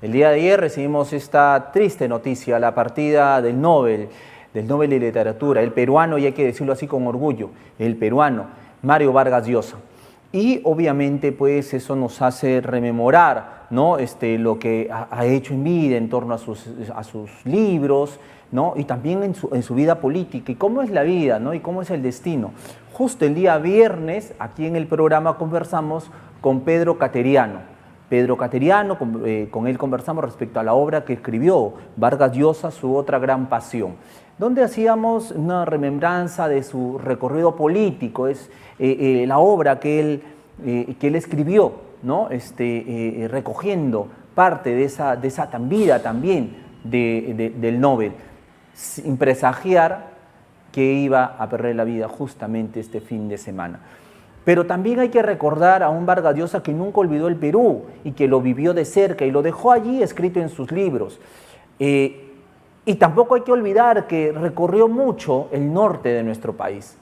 El día de ayer recibimos esta triste noticia, la partida del Nobel de Literatura, el peruano, y hay que decirlo así con orgullo, el peruano, Mario Vargas Llosa. Y obviamente pues eso nos hace rememorar, ¿no? Lo que ha hecho en vida en torno a sus libros, ¿no? Y también en su vida política, y cómo es la vida, ¿no? Y cómo es el destino. Justo el día viernes, aquí en el programa conversamos con Pedro Cateriano. Pedro Cateriano, con él conversamos respecto a la obra que escribió Vargas Llosa, Su otra gran pasión, donde hacíamos una remembranza de su recorrido político, es la obra que él escribió, ¿no? Recogiendo parte de esa vida también del Nobel, sin presagiar que iba a perder la vida justamente este fin de semana. Pero también hay que recordar a un Vargas Llosa que nunca olvidó el Perú y que lo vivió de cerca y lo dejó allí escrito en sus libros. Y tampoco hay que olvidar que recorrió mucho el norte de nuestro país,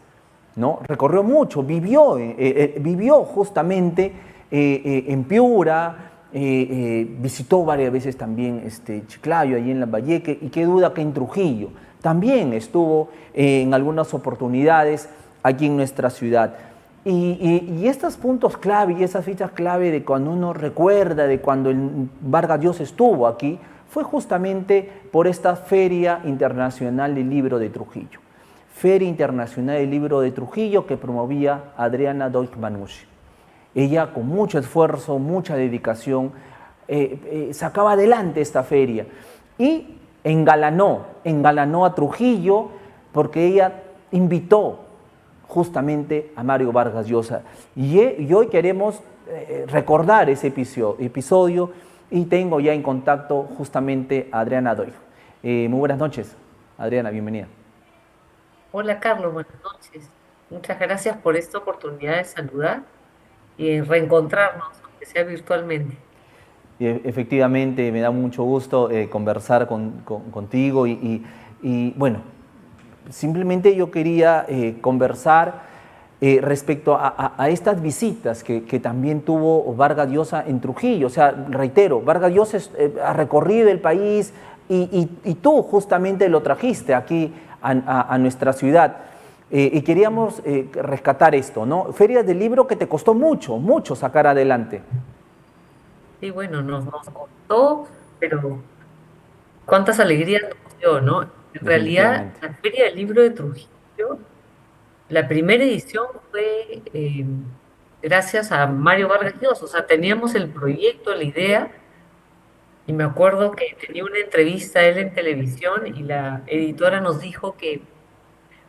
¿no? Recorrió mucho, vivió justamente en Piura, visitó varias veces también Chiclayo, allí en Lambayeque, y qué duda que en Trujillo. También estuvo en algunas oportunidades aquí en nuestra ciudad. Y estos puntos clave y esas fichas clave de cuando uno recuerda de cuando el Vargas Llosa estuvo aquí, fue justamente por esta Feria Internacional del Libro de Trujillo. Feria Internacional del Libro de Trujillo que promovía Adriana Deutsch-Manouchi. Ella con mucho esfuerzo, mucha dedicación, sacaba adelante esta feria y engalanó a Trujillo porque ella invitó justamente a Mario Vargas Llosa. Y hoy queremos recordar ese episodio y tengo ya en contacto justamente a Adriana Doig. Muy buenas noches, Adriana, bienvenida. Hola Carlos, buenas noches. Muchas gracias por esta oportunidad de saludar y reencontrarnos, aunque sea virtualmente. Efectivamente, me da mucho gusto conversar contigo bueno, simplemente yo quería conversar respecto a estas visitas que también tuvo Vargas Llosa en Trujillo. O sea, reitero, Vargas Llosa ha recorrido el país y tú justamente lo trajiste aquí a nuestra ciudad. Y queríamos rescatar esto, ¿no? Ferias del libro que te costó mucho, mucho sacar adelante. Y bueno, nos costó, pero cuántas alegrías nos dio, ¿no? En realidad, Definitivamente. la Feria del Libro de Trujillo, la primera edición fue gracias a Mario Vargas Llosa. O sea, teníamos el proyecto, la idea, y me acuerdo que tenía una entrevista a él en televisión y la editora nos dijo que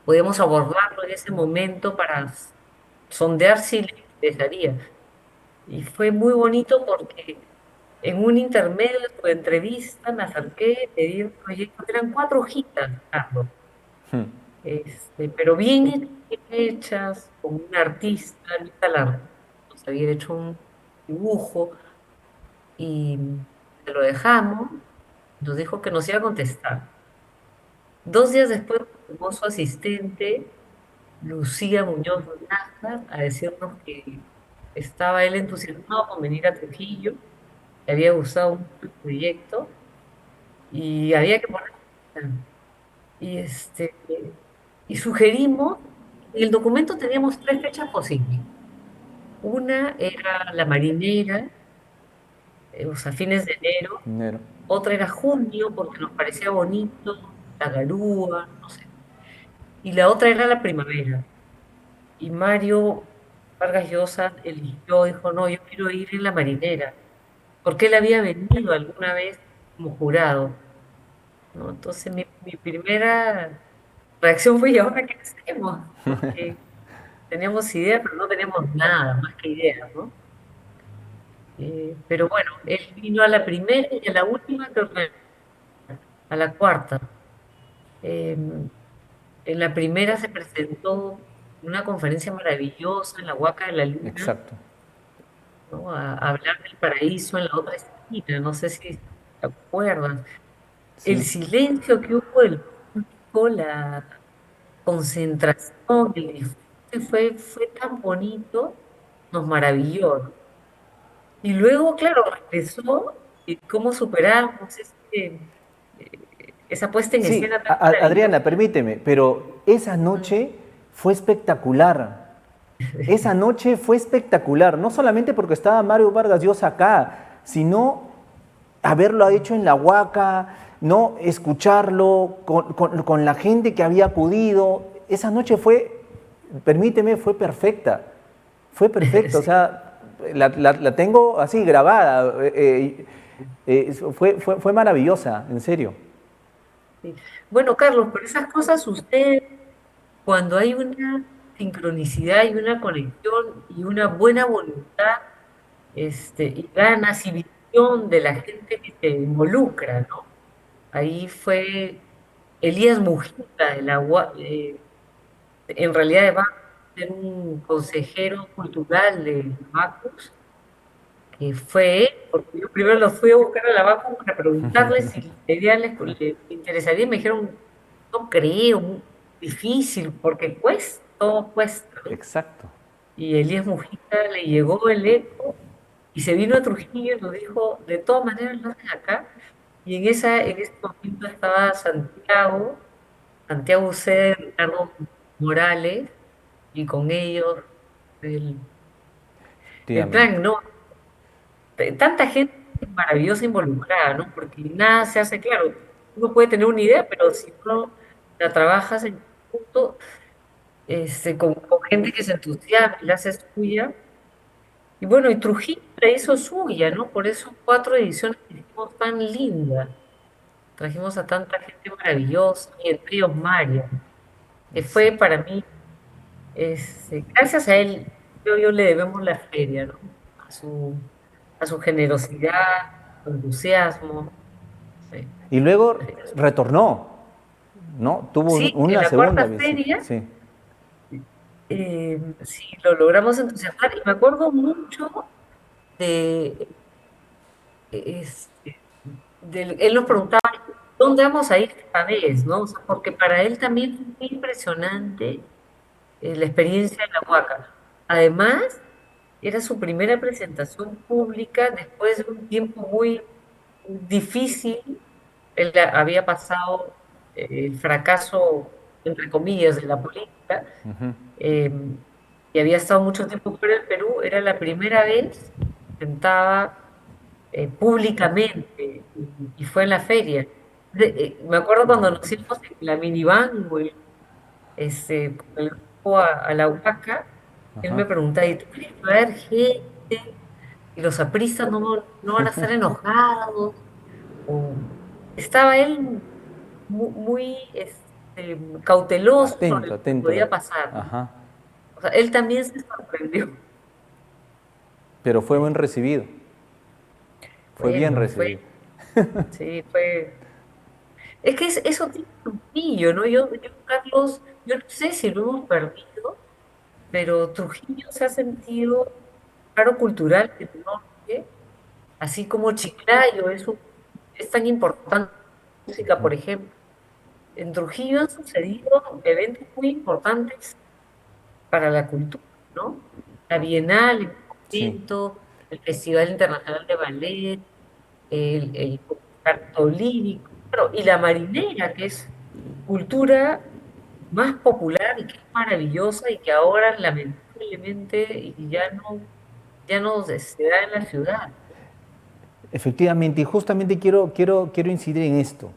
podemos abordarlo en ese momento para sondear si le interesaría. Y fue muy bonito porque en un intermedio de tu entrevista me acerqué, te di el proyecto, eran 4 hojitas, Carlos, pero bien hechas, con un artista, Luis Alarcón, nos había hecho un dibujo y se lo dejamos, nos dijo que nos iba a contestar. 2 días después llamó su asistente Lucía Muñoz Nájar a decirnos que estaba él entusiasmado con venir a Trujillo, le había gustado mucho el proyecto y había que poner y y sugerimos, en el documento teníamos 3 fechas posibles. Una era la marinera, o sea, fines de enero, Dinero. otra era junio porque nos parecía bonito, la garúa, no sé, y la otra era la primavera. Y Mario Vargas Llosa eligió, dijo, no, yo quiero ir en la marinera, porque él había venido alguna vez como jurado, ¿no? Entonces mi primera reacción fue, ¿y ahora qué hacemos? Porque teníamos ideas, pero no teníamos nada más que ideas, ¿no? Pero bueno, él vino a la primera y a la última, creo que a la cuarta. Eh, en la primera se presentó una conferencia maravillosa en la Huaca de la Luna, Exacto. ¿no? A hablar del paraíso en la otra esquina, no sé si te acuerdas. El Sí. silencio que hubo del público, la concentración, el disfrute fue tan bonito, nos maravilló, ¿no? Y luego, claro, regresó y cómo superamos esa puesta en Sí, escena tan maravillosa. Adriana, permíteme, pero esa noche fue espectacular. Esa noche fue espectacular, no solamente porque estaba Mario Vargas Llosa acá, sino haberlo hecho en la Huaca, no escucharlo con la gente que había acudido. Esa noche fue, permíteme, fue perfecta. Fue perfecta, o Sí, sea, la tengo así grabada. Fue maravillosa, en serio. sí. Bueno, Carlos, pero esas cosas suceden cuando hay una sincronicidad y una conexión y una buena voluntad, y ganas y visión de la gente que se involucra, ¿no? Ahí fue Elías Mujica, en realidad va a ser un consejero cultural de Bacus, que fue él, porque yo primero lo fui a buscar a la Bacus para preguntarle si la idea le interesaría, y me dijeron, no creo, muy difícil, porque cuesta, todo cuesta, ¿no? Exacto. Y Elías Mujica le llegó el eco y se vino a Trujillo y nos dijo, de todas maneras lo hacen acá. Y en ese momento estaba Santiago C. Ricardo Morales, y con ellos el, el Efectivamente. plan, ¿no? Tanta gente maravillosa involucrada, ¿no? Porque nada se hace claro. Uno puede tener una idea, pero si no la trabajas en conjunto, con gente que se entusiasma y la hace suya. Y bueno, y Trujillo la hizo suya, ¿no? Por eso 4 ediciones que hicimos tan lindas. Trajimos a tanta gente maravillosa, y entre ellos Mario, que fue Exacto. para mí, gracias a él, yo le debemos la feria, ¿no? A su generosidad, su entusiasmo. Sí, Y luego sí. retornó, ¿no? Tuvo Sí, en una la segunda cuarta visita, feria, sí. sí, lo logramos entusiasmar. Y me acuerdo mucho de, él nos preguntaba, ¿dónde vamos a ir esta vez? ¿No? O sea, porque para él también fue muy impresionante la experiencia en la Huaca. Además, era su primera presentación pública después de un tiempo muy difícil. Él había pasado el fracaso, entre comillas, de la política, eh, y había estado mucho tiempo fuera del Perú. Era la primera vez que presentaba públicamente, y fue en la feria. Me acuerdo cuando nos íbamos en la minivan, güey, con el grupo a la Huaca, él me preguntaba, ¿y tú crees que va a haber gente? ¿Y los apristas no van a estar enojados? O, estaba él muy, cauteloso sobre Atento, lo que atento. podía pasar, ¿no? Ajá. O sea, él también se sorprendió. Pero fue buen recibido, fue bien Bueno, recibido. sí, fue. Es que eso tiene Trujillo, ¿no? Carlos, yo no sé si lo hemos perdido, pero Trujillo se ha sentido claro cultural del norte, así como Chiclayo es tan importante la música, por ejemplo. En Trujillo han sucedido eventos muy importantes para la cultura, ¿no? La Bienal, el Sí. momento, el Festival Internacional de Ballet, el concierto lírico, claro, y la marinera, que es cultura más popular y que es maravillosa y que ahora lamentablemente ya no se da en la ciudad. Efectivamente, y justamente quiero incidir en esto.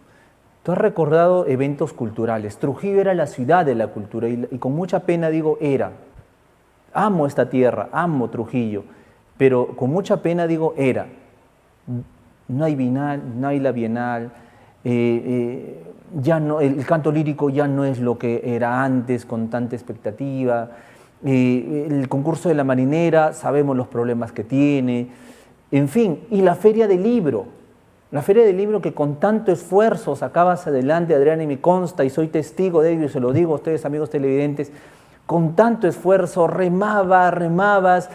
Tú has recordado eventos culturales. Trujillo era la ciudad de la cultura y con mucha pena digo era. Amo esta tierra, amo Trujillo, pero con mucha pena digo era. No hay Bienal, no hay la Bienal, ya no, el canto lírico ya no es lo que era antes con tanta expectativa. El concurso de la marinera, sabemos los problemas que tiene. En fin, y la feria del libro que con tanto esfuerzo sacabas adelante, Adriana, y me consta, y soy testigo de ello, y se lo digo a ustedes, amigos televidentes, con tanto esfuerzo remabas,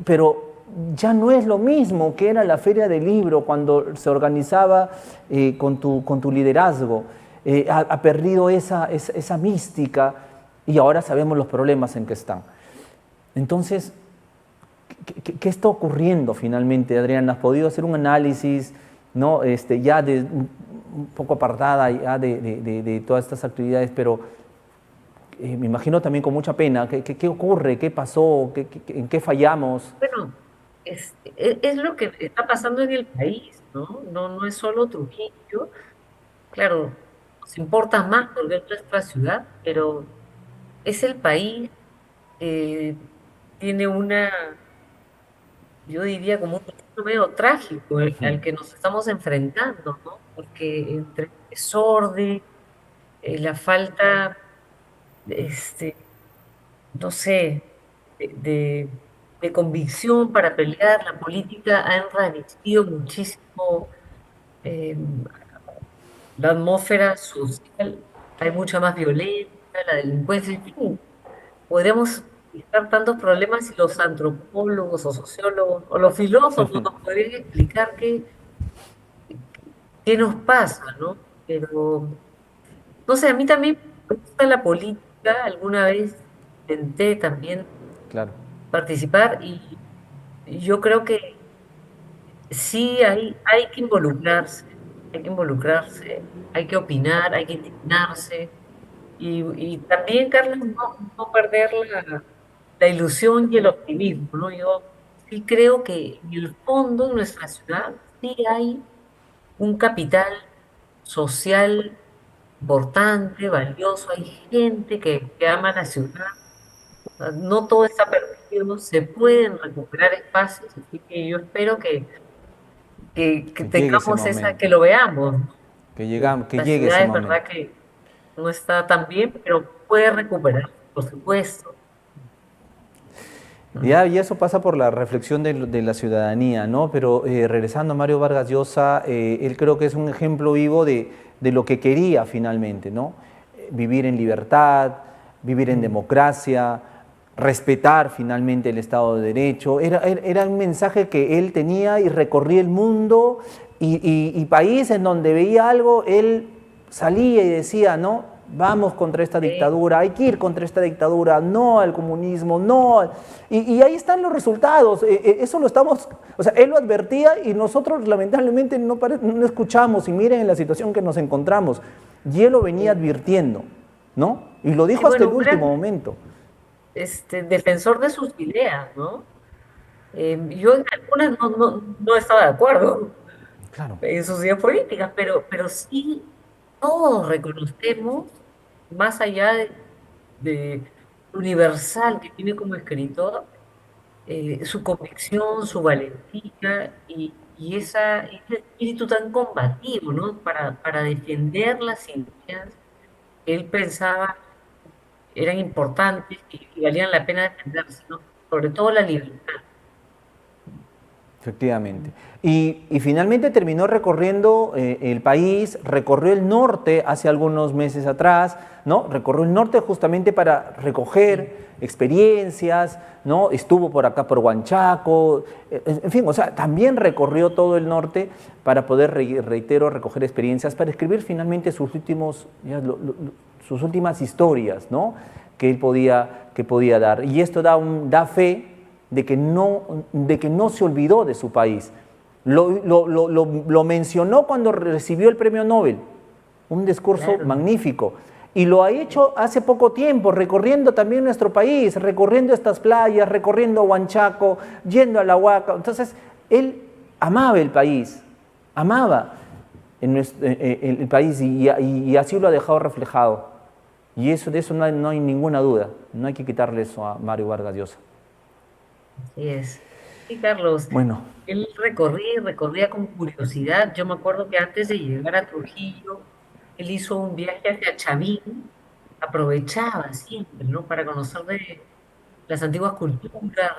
pero ya no es lo mismo que era la feria del libro cuando se organizaba con tu liderazgo. Ha perdido esa mística y ahora sabemos los problemas en que están. Entonces, ¿Qué está ocurriendo finalmente, Adriana? ¿Has podido hacer un análisis, ¿no? Ya un poco apartada ya de todas estas actividades, pero me imagino también con mucha pena. ¿Qué ocurre? ¿Qué pasó? ¿En qué fallamos? Bueno, es lo que está pasando en el país, ¿no? No, no es solo Trujillo. Claro, nos importa más porque es nuestra ciudad, pero es el país, tiene yo diría como un destino medio trágico al que nos estamos enfrentando, ¿no? Porque entre el desorden, la falta, este, no sé, de convicción para pelear, la política ha enrarecido muchísimo eh, la atmósfera social, hay mucha más violencia, la delincuencia, en fin. Podríamos explicar tantos problemas si los antropólogos o sociólogos o los filósofos nos podrían explicar qué nos pasa, ¿no? Pero, no sé, a mí también me gusta la política. Alguna vez intenté también Claro. participar y yo creo que sí hay que involucrarse, hay que involucrarse, hay que opinar, hay que indignarse. Y también, Carlos, no perder la ilusión y el optimismo, ¿no? Yo sí creo que en el fondo en nuestra ciudad sí hay un capital social importante, valioso, hay gente que ama la ciudad, o sea, no todo está perdido, se pueden recuperar espacios, así que yo espero que Que llegue ese tengamos momento. que lo veamos, ¿no? Que La llegue ciudad ese es verdad momento. que no está tan bien, pero puede recuperar, por supuesto. Mm. Y eso pasa por la reflexión de la ciudadanía, ¿no? Pero regresando a Mario Vargas Llosa, él creo que es un ejemplo vivo de lo que quería finalmente, ¿no? Vivir en libertad, vivir en Mm. democracia, respetar finalmente el Estado de Derecho. Era un mensaje que él tenía y recorría el mundo y países en donde veía algo, él salía y decía, ¿no? Vamos contra esta Sí. dictadura, hay que ir contra esta dictadura, no al comunismo, no. Y ahí están los resultados. Eso lo estamos, o sea, él lo advertía y nosotros lamentablemente no escuchamos y miren en la situación que nos encontramos. Y él lo venía Sí. advirtiendo, ¿no? Y lo Y dijo hasta bueno, el un último gran momento. defensor de sus ideas, ¿no? Yo en algunas no estaba de acuerdo Claro. en sus ideas políticas, pero sí todos reconocemos, más allá de lo universal que tiene como escritor, su convicción, su valentía ese espíritu tan combativo, ¿no? Para defender las ideas que él pensaba eran importantes y valían la pena defenderse, ¿no? Sobre todo la libertad. Efectivamente. Y finalmente terminó recorriendo el país, recorrió el norte hace algunos meses atrás, ¿no? Recorrió el norte justamente para Sí, recoger experiencias, ¿no? Estuvo por acá por Huanchaco, en fin, o sea, también recorrió todo el norte para poder, reitero, recoger experiencias, para escribir finalmente sus últimas historias, ¿no? Que podía dar. Y esto da fe de que no se olvidó de su país. Lo mencionó cuando recibió el premio Nobel, un discurso claro. magnífico. Y lo ha hecho hace poco tiempo, recorriendo también nuestro país, recorriendo estas playas, recorriendo Huanchaco, yendo a la Huaca. Entonces, él amaba el país, amaba el país y así lo ha dejado reflejado. Y de eso no hay ninguna duda, no hay que quitarle eso a Mario Vargas Llosa. Así es. Sí, Carlos, Bueno, él recorría con curiosidad. Yo me acuerdo que antes de llegar a Trujillo, él hizo un viaje hacia Chavín, aprovechaba siempre, ¿no? Para conocer de las antiguas culturas,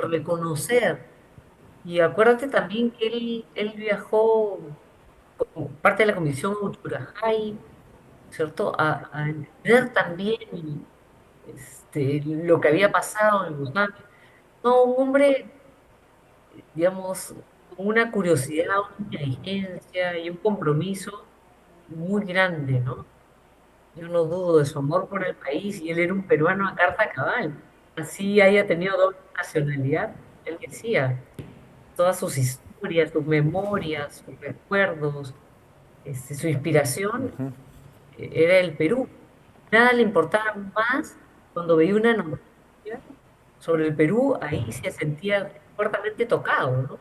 reconocer. Y acuérdate también que él viajó como parte de la Comisión Uchurajay, ¿cierto? A entender también lo que había pasado en Guzmán. No, un hombre, digamos, con una curiosidad, una inteligencia y un compromiso muy grande, ¿no? Yo no dudo de su amor por el país y él era un peruano a carta cabal. Así haya tenido doble nacionalidad. él decía, todas sus historias, sus memorias, sus recuerdos, su inspiración era el Perú. Nada le importaba más cuando veía una noticia sobre el Perú, ahí se sentía fuertemente tocado, ¿no? Lo que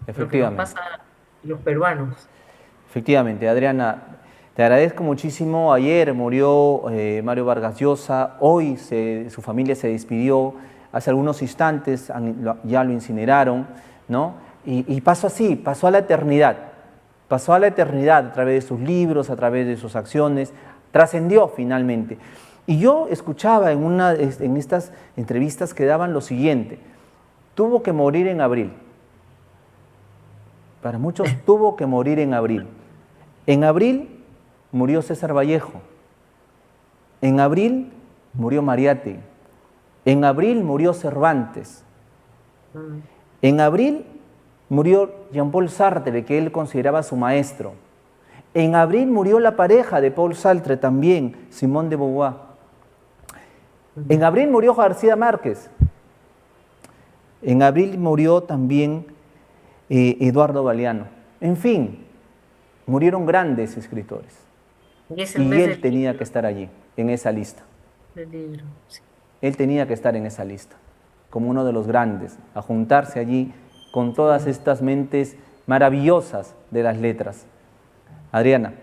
nos Efectivamente. pasa a los peruanos. Efectivamente, Adriana, te agradezco muchísimo. Ayer murió Mario Vargas Llosa, hoy su familia se despidió, hace algunos instantes ya lo incineraron, ¿no? Y pasó así, pasó a la eternidad a través de sus libros, a través de sus acciones, trascendió finalmente. Y yo escuchaba en estas entrevistas que daban lo siguiente: tuvo que morir en abril. Para muchos tuvo que morir en abril. En abril murió César Vallejo. En abril murió Mariátegui. En abril murió Cervantes. Mm. En abril murió Jean-Paul Sartre, que él consideraba su maestro. En abril murió la pareja de Paul Sartre también, Simone de Beauvoir. En abril murió García Márquez. En abril murió también Eduardo Galeano. En fin, murieron grandes escritores. Y es el Y mes él tenía que estar allí, en esa lista. del libro. Sí. Él tenía que estar en esa lista, como uno de los grandes, a juntarse allí con todas estas mentes maravillosas de las letras. Adriana,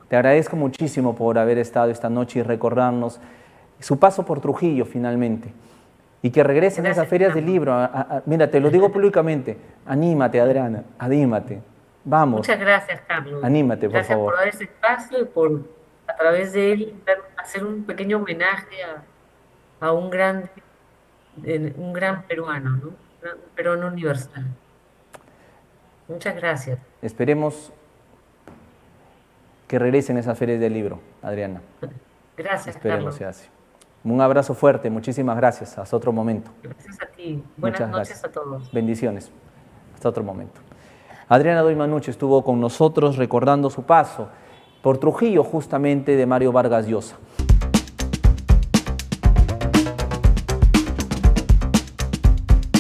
te agradezco muchísimo por haber estado esta noche y recordarnos su paso por Trujillo finalmente. Y que regresen esas ferias del libro. Mira, te lo digo públicamente, anímate, Adriana, anímate. Vamos, Muchas gracias, Carlos. anímate, por Gracias por favor. dar ese espacio y por, a través de él, hacer un pequeño homenaje a un gran peruano, ¿no? Un peruano universal. Muchas gracias. Esperemos que regresen esas ferias del libro, Adriana. Gracias, Esperemos Carlos. sea así. Un abrazo fuerte, muchísimas gracias. Hasta otro momento. Gracias a ti. Buenas Muchas noches gracias. a todos. Bendiciones. Hasta otro momento. Adriana Doymanuche estuvo con nosotros recordando su paso por Trujillo, justamente, de Mario Vargas Llosa.